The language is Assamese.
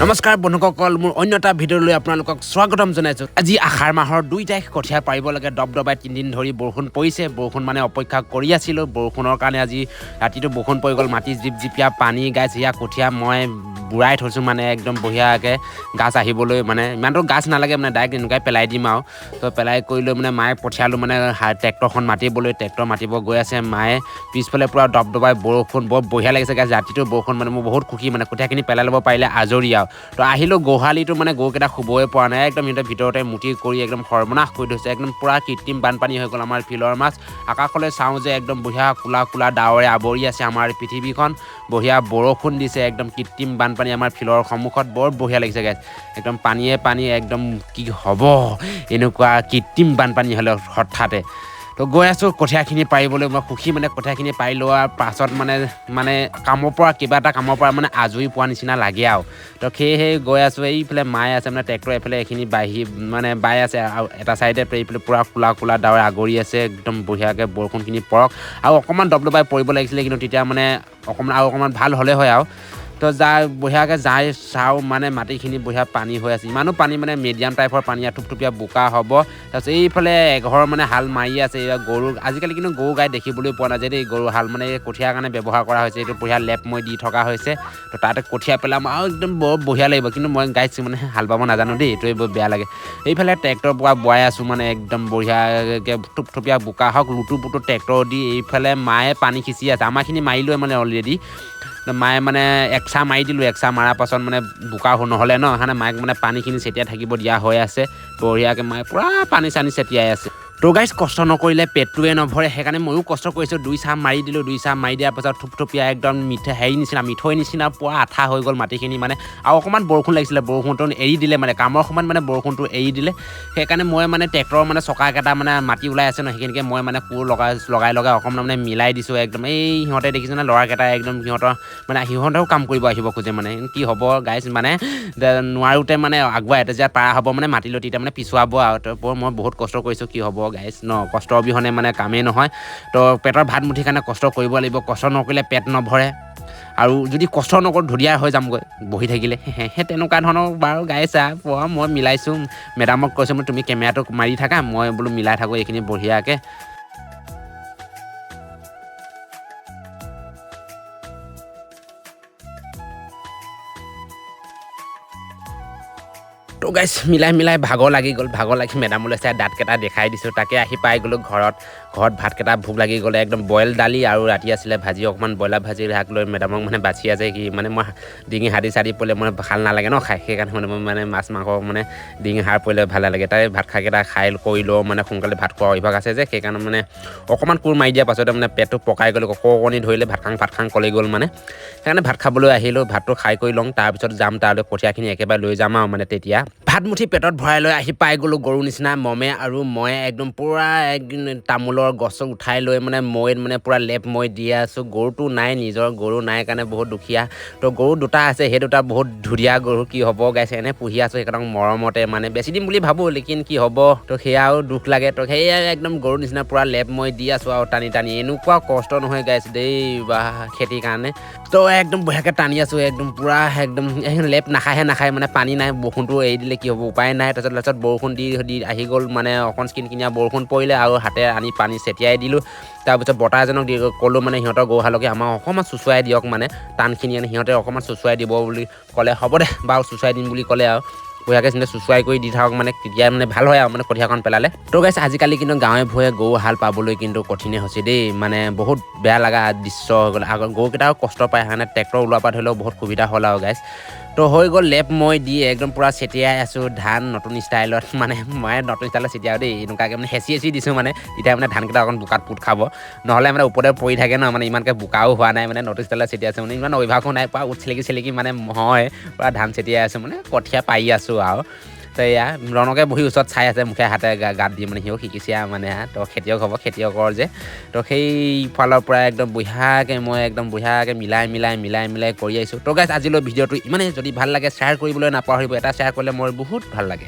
নমস্কাৰ বন্ধুসকল, মোৰ অন্য এটা ভিডিঅ'লৈ আপোনালোকক স্বাগতম জনাইছোঁ। আজি আহাৰ মাহৰ 2 তাৰিখ, কঠীয়া পাৰিব লাগে। দবদবাই 3 দিন ধৰি বৰষুণ পৰিছে। বৰষুণ মানে অপেক্ষা কৰি আছিলোঁ। বৰষুণৰ কাৰণে আজি ৰাতিটো বৰষুণ পৰি গ'ল। মাটি জিপজিপীয়া পানী গাইছ। সেয়া কঠীয়া মই বুঢ়াই থৈছোঁ মানে একদম বঢ়িয়াকৈ গাছ আহিবলৈ। মানে ইমানটো গাছ নালাগে, মানে ডাইৰেক্ট এনেকুৱাই পেলাই দিম আৰু। তো পেলাই কৰি লৈ মানে মায়ে পঠিয়ালোঁ মানে ট্ৰেক্টৰখন মাতিবলৈ। ট্ৰেক্টৰ মাতিব গৈ আছে মায়ে। পিছফালে পূৰা দবদবাই বৰষুণ, বৰ বঢ়িয়া লাগিছে গাইছ। ৰাতিটো বৰষুণ মানে মোৰ বহুত সুখী, মানে কঠীয়াখিনি পেলাই ল'ব পাৰিলে আজৰি আৰু। তো আহিলোঁ গোহালিটো, মানে গৰুকেইটা শুবই পৰা নাই। একদম সিহঁতে ভিতৰতে মুটি কৰি একদম সৰ্বনাশ কৰি থৈছে। একদম পূৰা কৃত্ৰিম বানপানী হৈ গ'ল আমাৰ ফিলৰ মাছ। আকাশলৈ চাওঁ যে একদম বঢ়িয়া কোলা কোলা ডাৱৰে আৱৰি আছে আমাৰ পৃথিৱীখন। বঢ়িয়া বৰষুণ দিছে, একদম কৃত্ৰিম বানপানী আমাৰ ফিলৰ সন্মুখত। বৰ বঢ়িয়া লাগিছে গাইছ। একদম পানীয়ে পানী, একদম কি হ'ব এনেকুৱা কৃত্ৰিম বানপানী হ'লে হঠাতে। তো গৈ আছোঁ কঠীয়াখিনি পাৰিবলৈ। মই সুখী, মানে কঠীয়াখিনি পাৰি লোৱাৰ পাছত মানে কামৰ পৰা কিবা এটা কামৰ পৰা মানে আজৰি পোৱা নিচিনা লাগে আৰু। তো সেয়েহে গৈ আছোঁ। এইফালে মায়ে আছে, মানে ট্ৰেক্টৰ এইফালে এইখিনি বাই আছে আৰু এটা চাইডে এইফালে পূৰা কোলা কোলা ডাৱৰ আগৰি আছে। একদম বঢ়িয়াকৈ বৰষুণখিনি পৰক আৰু অকণমান দবদবাই পৰিব লাগিছিলে, কিন্তু তেতিয়া মানে অকণমান ভাল হ'লে হয় আৰু। তো বঢ়িয়াকৈ যাই চাওঁ, মানে মাটিখিনি বঢ়িয়া পানী হৈ আছে। ইমানো পানী মানে মিডিয়াম টাইপৰ পানী, থুপথুপীয়া বোকা হ'ব। তাৰপিছত এইফালে এঘৰ মানে হাল মাৰি আছে। এইয়া গৰু, আজিকালি কিন্তু গৰু গাই দেখিবলৈ পোৱা নাযায় দেই। গৰু হাল মানে কঠীয়াৰ কাৰণে ব্যৱহাৰ কৰা হৈছে। এইটো বঢ়িয়া লেপ মই দি থকা হৈছে। তো তাতে কঠীয়া পেলাম আৰু একদম বৰ বঢ়িয়া লাগিব, কিন্তু মই গাইছোঁ মানে হাল বাব নাজানো দেই। এইটোৱে বৰ বেয়া লাগে। এইফালে ট্ৰেক্টৰ পৰা বোৱাই আছোঁ, মানে একদম বঢ়িয়াকৈ থুপথুপীয়া বোকা হওক লুটু পুটু ট্ৰেক্টৰ দি। এইফালে মায়ে পানী সিঁচি আছে। আমাৰখিনি মাৰিলোৱে মানে অলৰেডি। মায়ে মানে একচা মাৰি দিলোঁ। একচা মৰাৰ পাছত মানে বোকা নহ'লে ন, সেইকাৰণে মায়েক মানে পানীখিনি ছটিয়াই থাকিব দিয়া হৈ আছে। বঢ়িয়াকৈ মায়ে পূৰা পানী চানী ছটিয়াই আছে। তো গাইছ, কষ্ট নকৰিলে পেটটোৱে নভৰে। সেইকাৰণে ময়ো কষ্ট কৰিছোঁ। 2 চাহ মাৰি দিলোঁ। 2 চাহ মাৰি দিয়াৰ পাছত থুপথুপীয়া একদম মিঠৈ নিচিনা পূৰা আঠা হৈ গ'ল মাটিখিনি মানে। আৰু অকণমান বৰষুণ লাগিছিলে, বৰষুণটো এৰি দিলে, মানে কামৰ সময়ত মানে বৰষুণটো এৰি দিলে। সেইকাৰণে মই মানে ট্ৰেক্টৰৰ মানে চকাকেইটা মানে মাটি ওলাই আছে ন, সেইখিনিকে মই মানে কোৰ লগাই অকণমান মানে মিলাই দিছোঁ একদম। এই সিহঁতে দেখিছেনে ল'ৰাকেইটা একদম সিহঁতেও কাম কৰিব আহিব খোজে। মানে কি হ'ব গাইছ, মানে নোৱাৰোঁতে মানে আগুৱাই যেতিয়া পাৰা হ'ব মানে মাটি লৈ তেতিয়া মানে পিছুৱাব আৰু। তো মই বহুত কষ্ট কৰিছোঁ, কি হ'ব গাইছ ন, কষ্টৰ অবিহনে মানে কামেই নহয়। তো পেটৰ ভাত মুঠিৰ কাৰণে কষ্ট কৰিব লাগিব। কষ্ট নকৰিলে পেট নভৰে। আৰু যদি কষ্ট নকৰোঁ ধুনীয়া হৈ যামগৈ বহি থাকিলে। সেই তেনেকুৱা ধৰণৰ বাৰু গাইছ। মই মিলাইছোঁ। মেডামক কৈছোঁ তুমি কেমেৰাটো মাৰি থাকা, মই বোলো মিলাই থাকোঁ এইখিনি বঢ়িয়াকৈ। তো গাইছ, মিলাই ভাগৰ লাগি গ'ল। ভাগৰ লাগি মেডামলৈ চাই দাঁতকেইটা দেখাই দিছোঁ। তাকে আহি পাই গ'লোঁ ঘৰত ভাতকেইটা ভোক লাগি গ'লে। একদম বইল দালি আৰু ৰাতি আছিলে ভাজি, অকণমান ব্ৰইলাৰ ভাজি শাক লৈ মেডামক মানে বাচি আছে। কি মানে মই ডিঙি হাড়ি চাড়ি পৰিলে মানে ভাল নালাগে ন খাই। সেইকাৰণে মানে মই মানে মাছ মাংস মানে ডিঙি হাড় পৰিলে ভাল নালাগে। তাই ভাত খাইকেইটা খাই কৰি লওঁ, মানে সোনকালে ভাত খোৱা অভ্যাস আছে যে, সেইকাৰণে মানে অকণমান কোৰ মাৰি দিয়াৰ পাছতে মানে পেটটো পকাই গ'ল। কণী ধৰিলে ভাত খাং কলি গ'ল মানে। সেইকাৰণে ভাত খাবলৈ আহিলোঁ। ভাতটো খাই কৰি লওঁ, তাৰপিছত যাম তালৈ। কঠীয়াখিনি একেবাৰে লৈ যাম আৰু মানে তেতিয়া ভাত মুঠি পেটত ভৰাই লৈ আহি পাই গ'লোঁ। গৰু নিচিনা মমে আৰু মই একদম পূৰা তামোলৰ গছ উঠাই লৈ মানে মৈত মানে পূৰা লেপ মৈ দি আছোঁ। গৰুটো নাই, নিজৰ গৰু নাই কাৰণে বহুত দুখীয়া। তো গৰু দুটা আছে, সেই দুটা বহুত ধুনীয়া গৰু। কি হ'ব গাইছ, এনে পুহি আছোঁ সেইকাৰণে মৰমতে, মানে বেছি দিম বুলি ভাবোঁ, লেকিন কি হ'ব। তো সেয়াও দুখ লাগে। তো সেয়া একদম গৰু নিচিনা পূৰা লেপ মৈ দি আছোঁ আৰু টানি এনেকুৱা কষ্ট নহয় গাইছ দেই বা খেতিৰ কাৰণে। তো একদম বঢ়িয়াকৈ টানি আছোঁ, একদম পূৰা একদম লেপ নাখায় মানে পানী নাই। বৰষুণটো এৰি দিলে কি হ'ব, উপায় নাই। তাৰপিছত বৰষুণ দি আহি গ'ল, মানে অকণ কিনকিনীয়া বৰষুণ পৰিলে আৰু হাতে আনি পানী ছটিয়াই দিলোঁ। তাৰপিছত বৰ্তা এজনক ক'লোঁ, মানে সিহঁতৰ গৰুহালকে আমাৰ অকণমান চুচুৱাই দিয়ক, মানে টানখিনি সিহঁতে অকণমান চুচুৱাই দিব বুলি ক'লে। হ'ব দে বাৰু চুচুৱাই দিম বুলি ক'লে আৰু। বঢ়িয়াকৈ চুচুৱাই কৰি দি থাকক, মানে তেতিয়া মানে ভাল হয় আৰু মানে কঠীয়াখন পেলালে। তো গাইছ, আজিকালি কিন্তু গাঁৱে ভূঞে গৰু হাল পাবলৈ কিন্তু কঠিনে হৈছে দেই। মানে বহুত বেয়া লগা দৃশ্য হৈ গ'ল। আগৰ গৰুকেইটাও কষ্ট পায়, সেইকাৰণে ট্ৰেক্টৰ ওলোৱাৰ পৰা ধৰি লওক বহুত সুবিধা হ'ল আৰু গাইছ। তো হৈ গ'ল লেপ মই দি একদম পূৰা ছটিয়াই আছোঁ ধান নতুন ষ্টাইলত। মানে মই নতুন ষ্টাইলত ছটিয়াওঁ দেই, এনেকুৱাকৈ মানে হেঁচি দিছোঁ, মানে তেতিয়া মানে ধানকেইটা অকণ বোকাত পোত খাব। নহ'লে মানে ওপৰতে পৰি থাকে ন, মানে ইমানকৈ বোকাও হোৱা নাই, মানে নতুন ষ্টাইলত ছটিয়াইছোঁ। মানে ইমান অভ্যাসো নাই, পূৰা চেলেকি মানে হয় পূৰা ধান ছটিয়াই আছোঁ, মানে কঠীয়া পাৰি আছোঁ আৰু। তো এয়া ৰণকে বহি ওচৰত চাই আছে, মুখে হাতে গাত দি, মানে সিও শিকিছে আৰু মানে। তো খেতিয়ক হ'ব, খেতিয়কৰ যে। তো সেই ফালৰ পৰা একদম বঢ়িয়াকৈ মই একদম বঢ়িয়াকৈ মিলাই কৰি আহিছোঁ। তো গাইছ, আজিলৈ ভিডিঅ'টো ইমানেই। যদি ভাল লাগে শ্বেয়াৰ কৰিবলৈ নাপাহৰিব। এটা শ্বেয়াৰ কৰিলে মোৰ বহুত ভাল লাগে।